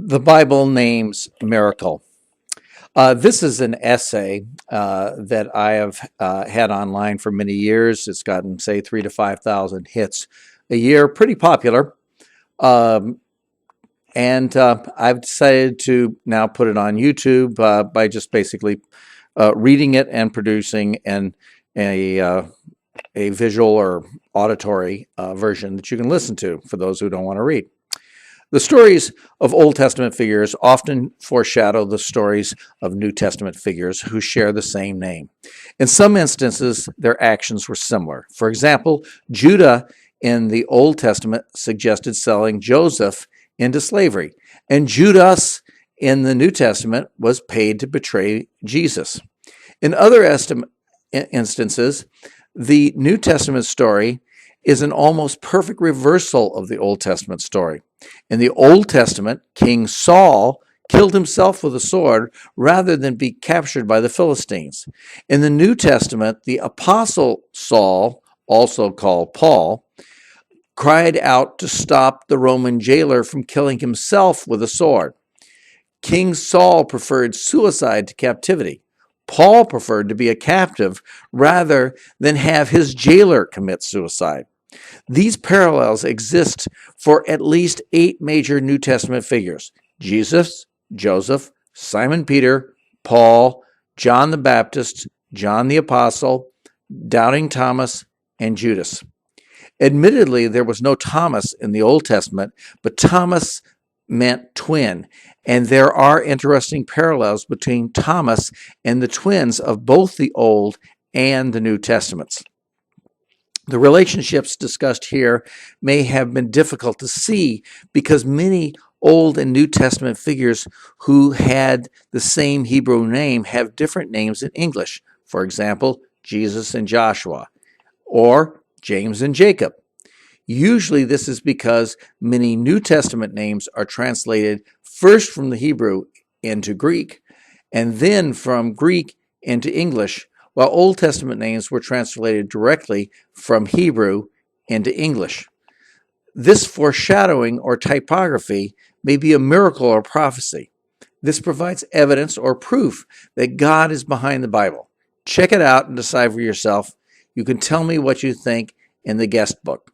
The Bible names miracle. This is an essay that I have had online for many years. It's gotten, say, 3 to 5,000 hits a year, pretty popular. Um, and I've decided to now put it on YouTube by just basically reading it and producing a visual or auditory version that you can listen to for those who don't want to read. The stories of Old Testament figures often foreshadow the stories of New Testament figures who share the same name. In some instances, their actions were similar. For example, Judah in the Old Testament suggested selling Joseph into slavery, and Judas in the New Testament was paid to betray Jesus. In other instances, the New Testament story is an almost perfect reversal of the Old Testament story. In the Old Testament, King Saul killed himself with a sword rather than be captured by the Philistines. In the New Testament, the apostle Saul, also called Paul, cried out to stop the Roman jailer from killing himself with a sword. King Saul preferred suicide to captivity. Paul preferred to be a captive rather than have his jailer commit suicide. These parallels exist for at least 8 major New Testament figures: Jesus, Joseph, Simon Peter, Paul, John the Baptist, John the Apostle, Doubting Thomas, and Judas. Admittedly, there was no Thomas in the Old Testament, but Thomas meant twin, and there are interesting parallels between Thomas and the twins of both the Old and the New Testaments. The relationships discussed here may have been difficult to see because many Old and New Testament figures who had the same Hebrew name have different names in English. For example, Jesus and Joshua, or James and Jacob. Usually this is because many New Testament names are translated first from the Hebrew into Greek, and then from Greek into English, while Old Testament names were translated directly from Hebrew into English. This foreshadowing or typography may be a miracle or prophecy. This provides evidence or proof that God is behind the Bible. Check it out and decide for yourself. You can tell me what you think in the guest book.